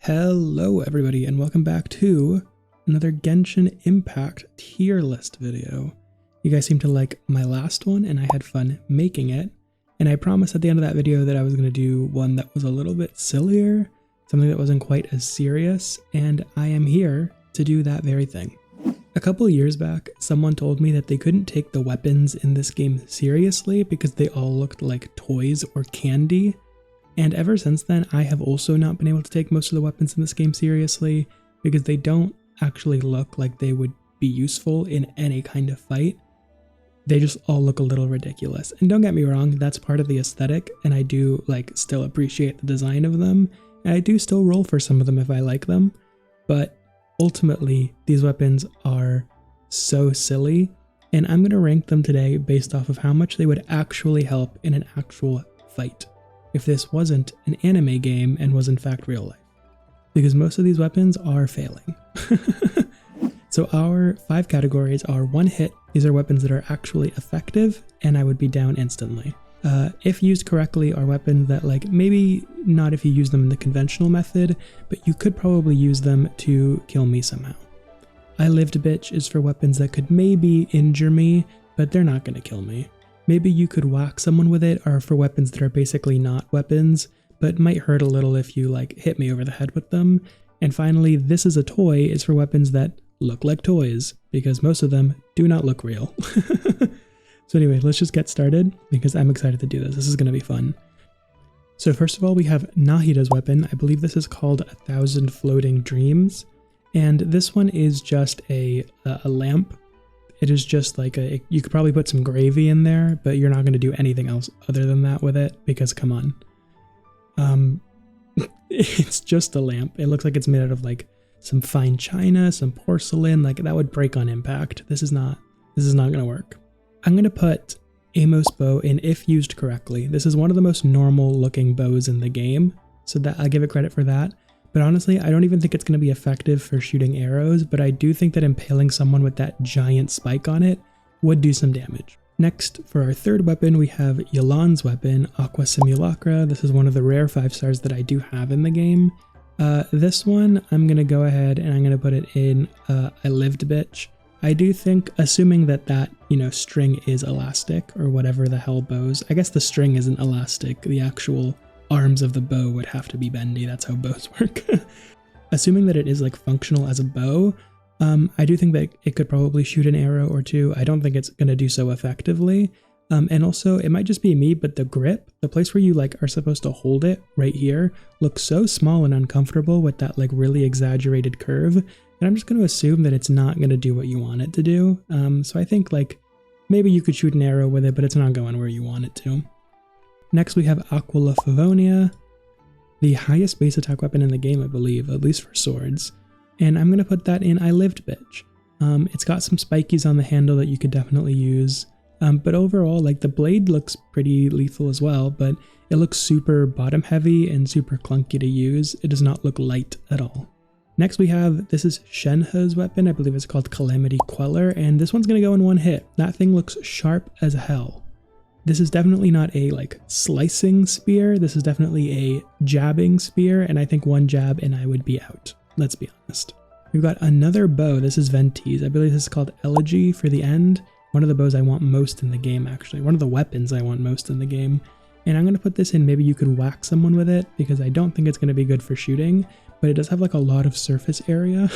Hello everybody and welcome back to another Genshin Impact tier list video. You guys seem to like my last one and I had fun making it, and I promised at the end of that video that I was going to do one that was a little bit sillier, something that wasn't quite as serious, and I am here to do that very thing. A couple years back, someone told me that they couldn't take the weapons in this game seriously because they all looked like toys or candy. And ever since then, I have also not been able to take most of the weapons in this game seriously because they don't actually look like they would be useful in any kind of fight. They just all look a little ridiculous. And don't get me wrong, that's part of the aesthetic, and I do still appreciate the design of them, and I do still roll for some of them if I like them, but ultimately, these weapons are so silly, and I'm going to rank them today based off of how much they would actually help in an actual fight if this wasn't an anime game and was in fact real life, because most of these weapons are failing. So our 5 categories are 1 hit. These are weapons that are actually effective and I would be down instantly. If used correctly are weapons that maybe not if you use them in the conventional method, but you could probably use them to kill me somehow. I lived bitch is for weapons that could maybe injure me, but they're not going to kill me. Maybe you could whack someone with it, or for weapons that are basically not weapons, but might hurt a little if you hit me over the head with them. And finally, this is a toy is for weapons that look like toys, because most of them do not look real. So anyway, let's just get started because I'm excited to do this. This is going to be fun. So first of all, we have Nahida's weapon. I believe this is called 1,000 Floating Dreams. And this one is just a lamp. It is just you could probably put some gravy in there, but you're not going to do anything else other than that with it because come on. It's just a lamp. It looks like it's made out of some fine china, some porcelain, that would break on impact. This is not going to work. I'm going to put Amos bow in if used correctly. This is one of the most normal looking bows in the game, so that I'll give it credit for that. But honestly, I don't even think it's going to be effective for shooting arrows, but I do think that impaling someone with that giant spike on it would do some damage. Next, for our third weapon, we have Yelan's weapon, Aqua Simulacra. This is one of the rare 5 stars that I do have in the game. This one, I'm going to go ahead and I'm going to put it in I lived bitch. I do think, assuming that string is elastic or whatever the hell bows. I guess the string isn't elastic, the actual arms of the bow would have to be bendy. That's how bows work. Assuming that it is functional as a bow, I do think that it could probably shoot an arrow or two. I don't think it's going to do so effectively. And also, it might just be me, but the grip, the place where you are supposed to hold it right here, looks so small and uncomfortable with that really exaggerated curve. And I'm just going to assume that it's not going to do what you want it to do. So I think maybe you could shoot an arrow with it, but it's not going where you want it to. Next, we have Aquila Favonia, the highest base attack weapon in the game, I believe, at least for swords. And I'm going to put that in I lived bitch. It's got some spikies on the handle that you could definitely use. But overall, the blade looks pretty lethal as well, but it looks super bottom heavy and super clunky to use. It does not look light at all. Next we have, this is Shenhe's weapon. I believe it's called Calamity Queller, and this one's going to go in 1 hit. That thing looks sharp as hell. This is definitely not a slicing spear. This is definitely a jabbing spear, and I think 1 jab and I would be out. Let's be honest. We've got another bow. This is Venti's. I believe this is called Elegy for the end. One of the bows I want most in the game, actually. One of the weapons I want most in the game. And I'm going to put this in, maybe you could whack someone with it, because I don't think it's going to be good for shooting, but it does have a lot of surface area.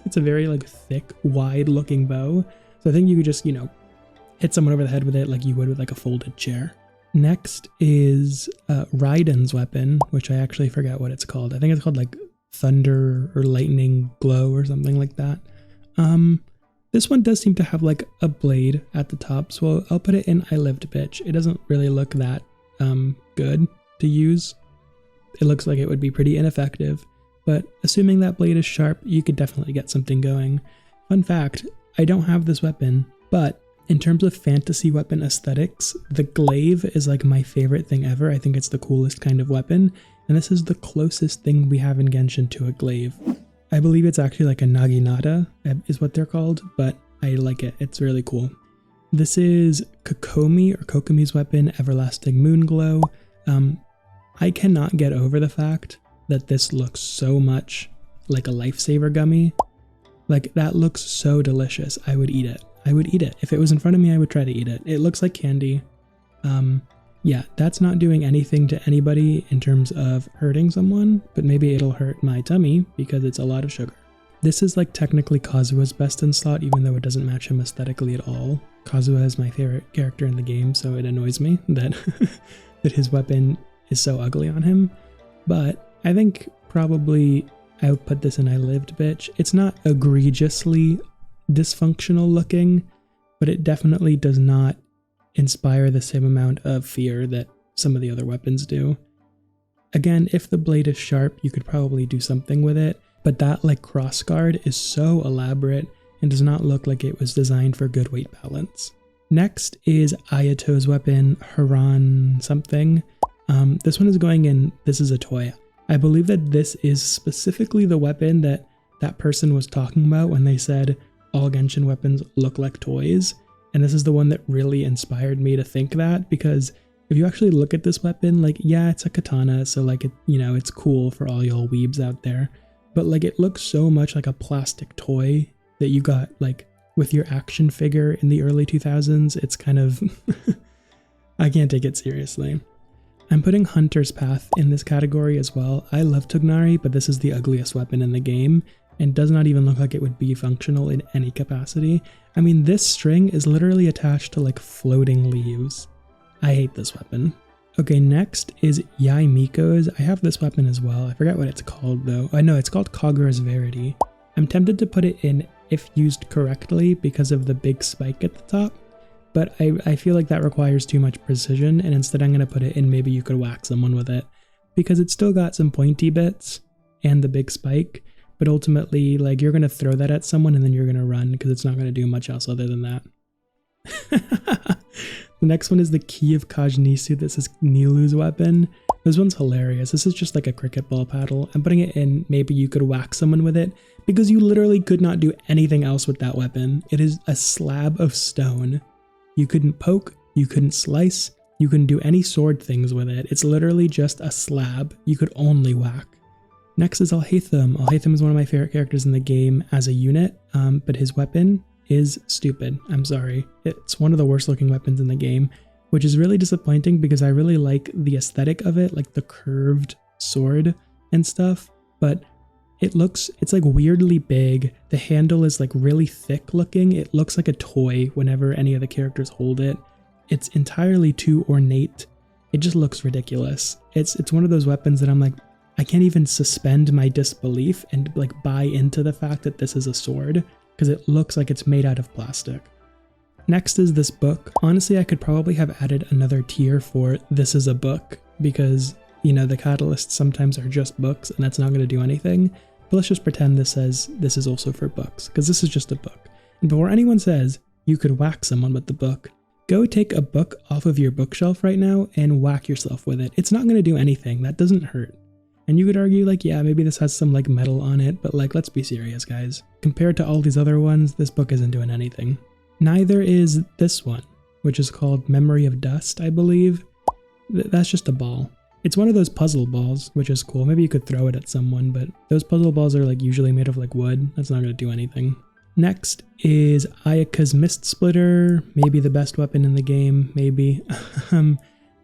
It's a very thick, wide looking bow. So I think you could just, hit someone over the head with it like you would with a folded chair. Next is Raiden's weapon, which I actually forgot what it's called. I think it's called Thunder or Lightning Glow or something like that. This one does seem to have a blade at the top, so I'll put it in I lived bitch. It doesn't really look that good to use. It looks like it would be pretty ineffective, but assuming that blade is sharp, you could definitely get something going. Fun fact, I don't have this weapon, but in terms of fantasy weapon aesthetics, the glaive is my favorite thing ever. I think it's the coolest kind of weapon, and this is the closest thing we have in Genshin to a glaive. I believe it's actually a naginata is what they're called, but I like it. It's really cool. This is Kokomi's weapon, Everlasting Moonglow. I cannot get over the fact that this looks so much like a lifesaver gummy. Like, that looks so delicious. I would eat it. I would eat it. If it was in front of me, I would try to eat it. It looks like candy. Yeah, that's not doing anything to anybody in terms of hurting someone, but maybe it'll hurt my tummy because it's a lot of sugar. This is like technically Kazuha's best in slot, even though it doesn't match him aesthetically at all. Kazuha is my favorite character in the game, so it annoys me that that his weapon is so ugly on him. But I think probably I would put this in I Lived Bitch. It's not egregiously dysfunctional looking, but it definitely does not inspire the same amount of fear that some of the other weapons do. Again, if the blade is sharp, you could probably do something with it, but that like cross guard is so elaborate and does not look like it was designed for good weight balance. Next is Ayato's weapon, Haran something. This one is going in, this is a toy. I believe that this is specifically the weapon that that person was talking about when they said all Genshin weapons look like toys. And this is the one that really inspired me to think that, because if you actually look at this weapon, like, yeah, it's a katana, so like, it, you know, it's cool for all y'all weebs out there, but like, it looks so much like a plastic toy that you got like with your action figure in the early 2000s. It's kind of, I can't take it seriously. I'm putting Hunter's Path in this category as well. I love Tugnari, but this is the ugliest weapon in the game and does not even look like it would be functional in any capacity. I mean, this string is literally attached to like floating leaves. I hate this weapon. Okay, next is Yai Miko's. I have this weapon as well. I forgot what it's called though. I know it's called Kagura's Verity. I'm tempted to put it in if used correctly because of the big spike at the top, but I feel like that requires too much precision, and instead I'm going to put it in maybe you could whack someone with it, because it's still got some pointy bits and the big spike, but ultimately like you're going to throw that at someone and then you're going to run because it's not going to do much else other than that. The next one is the Key of Kajnisu. This is Nilu's weapon. This one's hilarious. This is just like a cricket ball paddle. I'm putting it in maybe you could whack someone with it because you literally could not do anything else with that weapon. It is a slab of stone. You couldn't poke, you couldn't slice, you couldn't do any sword things with it. It's literally just a slab. You could only whack. Next is Alhaitham. Alhaitham is one of my favorite characters in the game as a unit, but his weapon is stupid. I'm sorry. It's one of the worst looking weapons in the game, which is really disappointing because I really like the aesthetic of it, like the curved sword and stuff, but it's like weirdly big. The handle is like really thick looking. It looks like a toy whenever any of the characters hold it. It's entirely too ornate. It just looks ridiculous. It's one of those weapons that I'm like, I can't even suspend my disbelief and like buy into the fact that this is a sword because it looks like it's made out of plastic. Next is this book. Honestly, I could probably have added another tier for this is a book because, you know, the catalysts sometimes are just books and that's not going to do anything. But let's just pretend this says this is also for books because this is just a book. And before anyone says you could whack someone with the book, go take a book off of your bookshelf right now and whack yourself with it. It's not going to do anything. That doesn't hurt. And you could argue like, yeah, maybe this has some like metal on it, but like, let's be serious, guys. Compared to all these other ones, this book isn't doing anything. Neither is this one, which is called Memory of Dust, I believe. That's just a ball. It's one of those puzzle balls, which is cool. Maybe you could throw it at someone, but those puzzle balls are like usually made of like wood. That's not going to do anything. Next is Ayaka's Mist Splitter, maybe the best weapon in the game, maybe.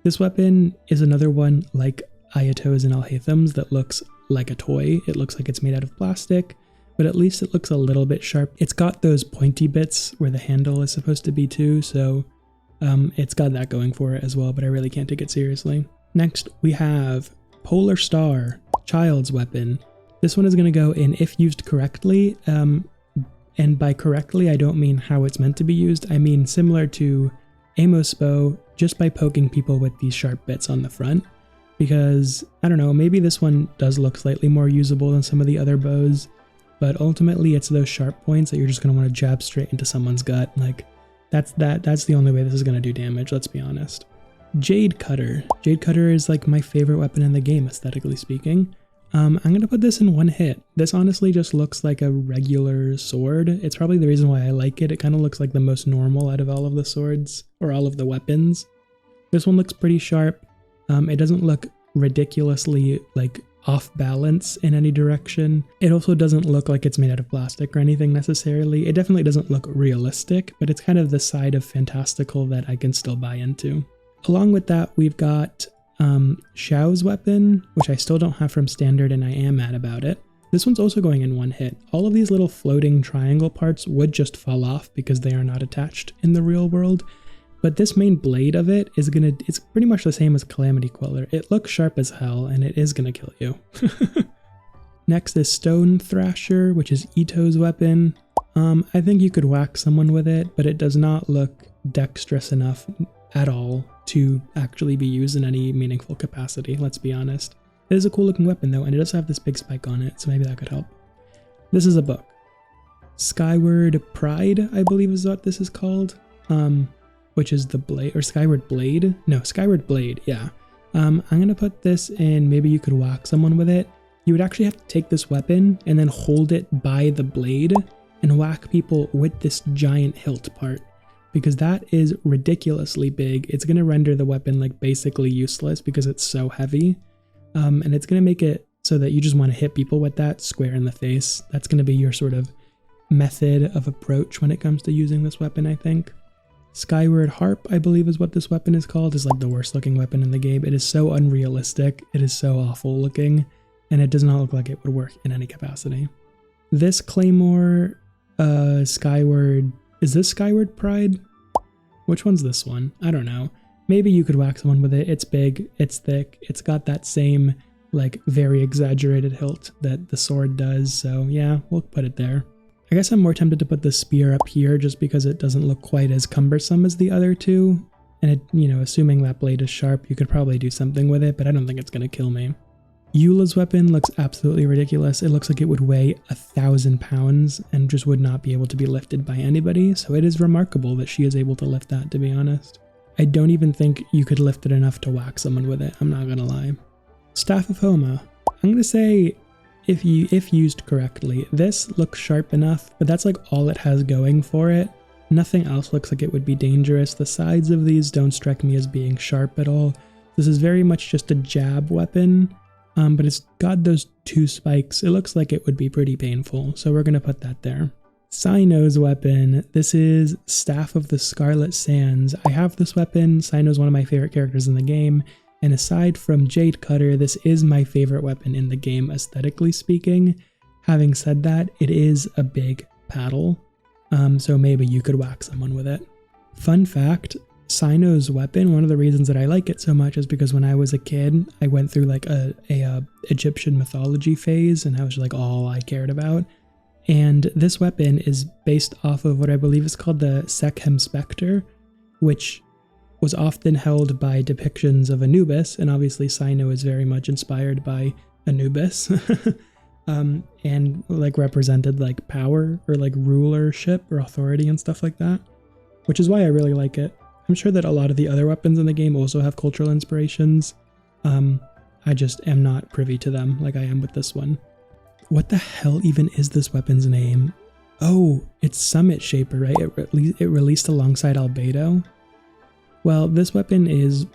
This weapon is another one like Ayato's and Alhaitham's that looks like a toy. It looks like it's made out of plastic, but at least it looks a little bit sharp. It's got those pointy bits where the handle is supposed to be too, so it's got that going for it as well, but I really can't take it seriously. Next, we have Polar Star, Child's Weapon. This one is going to go in if used correctly, and by correctly, I don't mean how it's meant to be used. I mean similar to Amos bow, just by poking people with these sharp bits on the front. Because, I don't know, maybe this one does look slightly more usable than some of the other bows, but ultimately it's those sharp points that you're just going to want to jab straight into someone's gut. Like, that's the only way this is going to do damage, let's be honest. Jade Cutter. Jade Cutter is like my favorite weapon in the game, aesthetically speaking. I'm going to put this in one hit. This honestly just looks like a regular sword. It's probably the reason why I like it. It kind of looks like the most normal out of all of the swords, or all of the weapons. This one looks pretty sharp. It doesn't look ridiculously like off balance in any direction. It also doesn't look like it's made out of plastic or anything necessarily. It definitely doesn't look realistic, but it's kind of the side of fantastical that I can still buy into. Along with that, we've got Xiao's weapon, which I still don't have from standard and I am mad about it. This one's also going in one hit. All of these little floating triangle parts would just fall off because they are not attached in the real world. But this main blade of it is it's pretty much the same as Calamity Queller. It looks sharp as hell and it is gonna kill you. Next is Stone Thrasher, which is Ito's weapon. I think you could whack someone with it, but it does not look dexterous enough at all to actually be used in any meaningful capacity, let's be honest. It is a cool looking weapon though, and it does have this big spike on it, so maybe that could help. This is a book. Skyward Pride, I believe is what this is called. Which is the blade, or Skyward Blade? No, Skyward Blade, yeah. I'm gonna put this in, maybe you could whack someone with it. You would actually have to take this weapon and then hold it by the blade and whack people with this giant hilt part, because that is ridiculously big. It's gonna render the weapon like basically useless because it's so heavy. And it's gonna make it so that you just wanna hit people with that square in the face. That's gonna be your sort of method of approach when it comes to using this weapon, I think. Skyward Harp, I believe is what this weapon is called, is like the worst looking weapon in the game. It is so unrealistic, it is so awful looking, and it does not look like it would work in any capacity. This Claymore, Skyward, is this Skyward Pride? Which one's this one? I don't know. Maybe you could whack someone with it. It's big, it's thick, it's got that same like very exaggerated hilt that the sword does, so yeah, we'll put it there. I guess I'm more tempted to put the spear up here just because it doesn't look quite as cumbersome as the other two. And it, you know, assuming that blade is sharp, you could probably do something with it, but I don't think it's going to kill me. Eula's weapon looks absolutely ridiculous. It looks like it would weigh 1,000 pounds and just would not be able to be lifted by anybody. So it is remarkable that she is able to lift that, to be honest. I don't even think you could lift it enough to whack someone with it. I'm not going to lie. Staff of Homa. I'm going to say, if used correctly, this looks sharp enough, but that's like all it has going for it. Nothing else looks like it would be dangerous. The sides of these don't strike me as being sharp at all. This is very much just a jab weapon, but it's got those two spikes. It looks like it would be pretty painful, so we're going to put that there. Cyno's weapon. This is Staff of the Scarlet Sands. I have this weapon. Cyno's one of my favorite characters in the game. And aside from Jade Cutter, this is my favorite weapon in the game, aesthetically speaking. Having said that, it is a big paddle, so maybe you could whack someone with it. Fun fact, Cyno's weapon, one of the reasons that I like it so much is because when I was a kid, I went through like a Egyptian mythology phase, and that was like all I cared about. And this weapon is based off of what I believe is called the Sekhem Spectre, which was often held by depictions of Anubis, and obviously Cyno is very much inspired by Anubis, and like represented like power or like rulership or authority and stuff like that, which is why I really like it. I'm sure that a lot of the other weapons in the game also have cultural inspirations. I just am not privy to them like I am with this one. What the hell even is this weapon's name? Oh, it's Summit Shaper, right? It released alongside Albedo. Well, this weapon is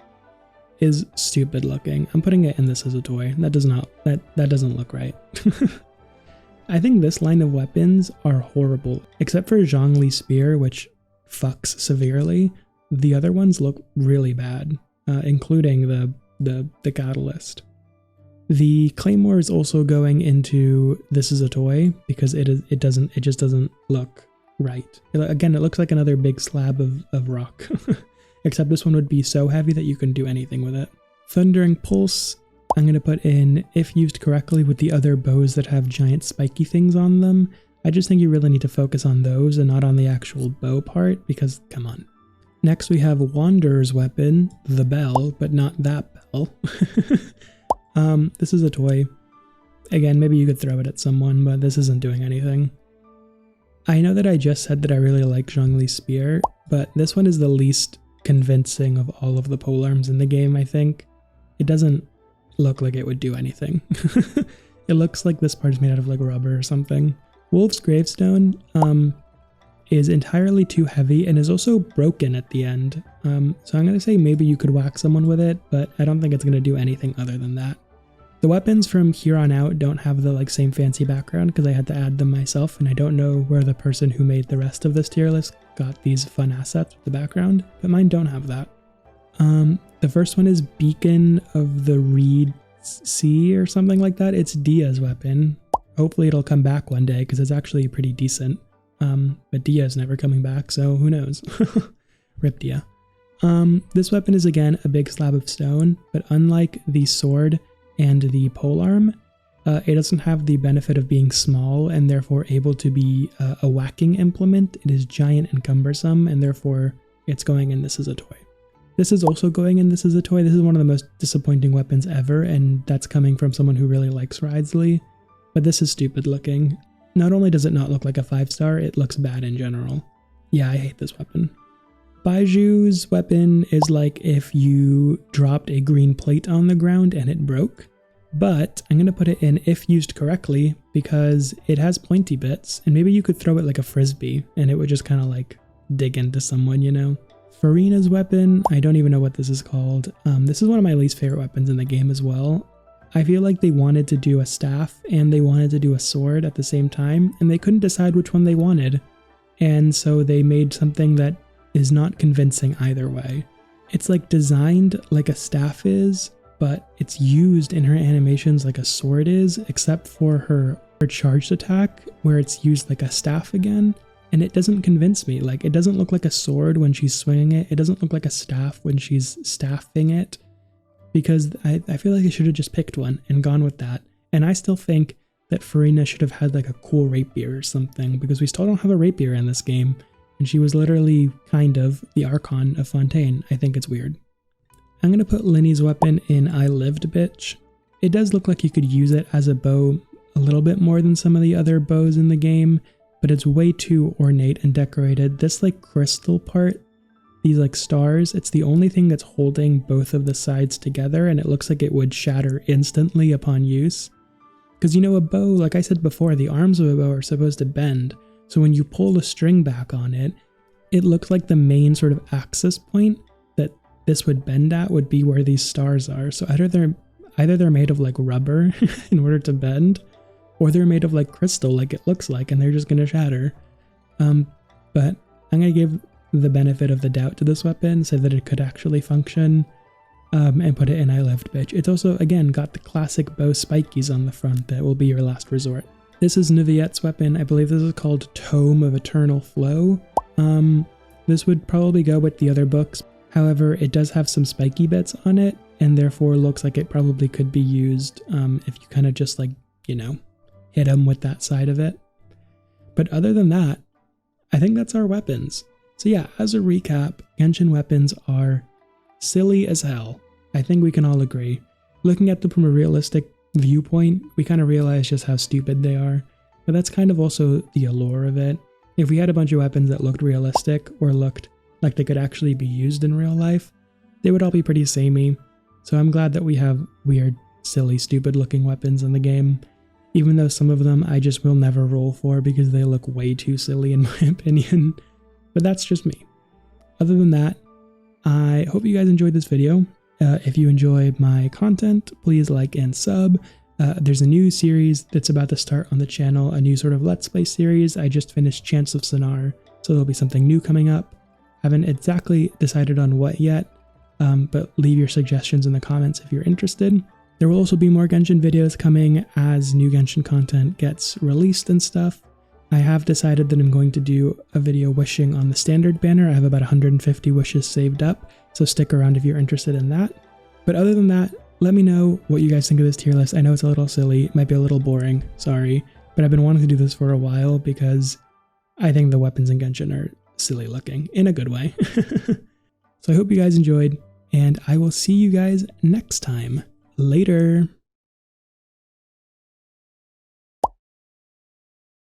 stupid looking. I'm putting it in this as a toy. That doesn't look right. I think this line of weapons are horrible. Except for Zhongli Spear, which fucks severely. The other ones look really bad, including the Catalyst. The Claymore is also going into this is a toy because it just doesn't look right. Again, it looks like another big slab of rock. Except this one would be so heavy that you couldn't do anything with it. Thundering Pulse, I'm going to put in, if used correctly with the other bows that have giant spiky things on them. I just think you really need to focus on those and not on the actual bow part, because come on. Next we have Wanderer's weapon, the bell, but not that bell. This is a toy. Again, maybe you could throw it at someone, but this isn't doing anything. I know that I just said that I really like Zhongli Spear, but this one is the least convincing of all of the polearms in the game, I think. It doesn't look like it would do anything. It looks like this part is made out of like rubber or something. Wolf's Gravestone is entirely too heavy and is also broken at the end. So I'm going to say maybe you could whack someone with it, but I don't think it's going to do anything other than that. The weapons from here on out don't have the like same fancy background because I had to add them myself, and I don't know where the person who made the rest of this tier list got these fun assets with the background, but mine don't have that. The first one is Beacon of the Reed Sea or something like that. It's Dia's weapon. Hopefully it'll come back one day because it's actually pretty decent. But Dia's never coming back, so who knows? Rip Dia. This weapon is again a big slab of stone, but unlike the sword and the polearm, it doesn't have the benefit of being small and therefore able to be a whacking implement. It is giant and cumbersome, and therefore it's going in This Is a Toy. This is also going in This Is a Toy. This is one of the most disappointing weapons ever, and that's coming from someone who really likes Ridsley. But this is stupid looking. Not only does it not look like a 5-star, it looks bad in general. Yeah, I hate this weapon. Baiju's weapon is like if you dropped a green plate on the ground and it broke. But I'm going to put it in if used correctly because it has pointy bits, and maybe you could throw it like a frisbee and it would just kind of like dig into someone, you know? Farina's weapon, I don't even know what this is called. This is one of my least favorite weapons in the game as well. I feel like they wanted to do a staff and they wanted to do a sword at the same time, and they couldn't decide which one they wanted. And so they made something that is not convincing either way. It's like designed like a staff is, but it's used in her animations like a sword is, except for her charged attack where it's used like a staff again. And it doesn't convince me. Like, it doesn't look like a sword when she's swinging it. It doesn't look like a staff when she's staffing it. Because I feel like I should have just picked one and gone with that. And I still think that Farina should have had like a cool rapier or something, because we still don't have a rapier in this game. And she was literally kind of the Archon of Fontaine. I think it's weird. I'm going to put Linny's weapon in I Lived Bitch. It does look like you could use it as a bow a little bit more than some of the other bows in the game, but it's way too ornate and decorated. This like crystal part, these like stars, it's the only thing that's holding both of the sides together, and it looks like it would shatter instantly upon use. Because you know, a bow, like I said before, the arms of a bow are supposed to bend, so when you pull the string back on it, it looks like the main sort of axis point that this would bend at would be where these stars are. So either they're made of like rubber in order to bend, or they're made of like crystal like it looks like, and they're just gonna shatter. But I'm gonna give the benefit of the doubt to this weapon, say that it could actually function, and put it in I Lived Bitch. It's also, again, got the classic bow spikies on the front that will be your last resort. This is Niviette's weapon. I believe this is called Tome of Eternal Flow. This would probably go with the other books. However, it does have some spiky bits on it, and therefore looks like it probably could be used if you kind of just like, you know, hit them with that side of it. But other than that, I think that's our weapons. So yeah, as a recap, Genshin weapons are silly as hell. I think we can all agree. Looking at them from a realistic viewpoint, we kind of realize just how stupid they are. But that's kind of also the allure of it. If we had a bunch of weapons that looked realistic or looked like they could actually be used in real life, they would all be pretty samey. So I'm glad that we have weird, silly, stupid looking weapons in the game. Even though some of them I just will never roll for because they look way too silly in my opinion. But that's just me. Other than that, I hope you guys enjoyed this video. If you enjoy my content, please like and sub. There's a new series that's about to start on the channel, a new sort of Let's Play series. I just finished Chants of Sennar, so there'll be something new coming up. Haven't exactly decided on what yet, but leave your suggestions in the comments if you're interested. There will also be more Genshin videos coming as new Genshin content gets released and stuff. I have decided that I'm going to do a video wishing on the standard banner. I have about 150 wishes saved up, so stick around if you're interested in that. But other than that, let me know what you guys think of this tier list. I know it's a little silly, it might be a little boring, sorry, but I've been wanting to do this for a while because I think the weapons in Genshin are silly looking, in a good way. So I hope you guys enjoyed, and I will see you guys next time. Later.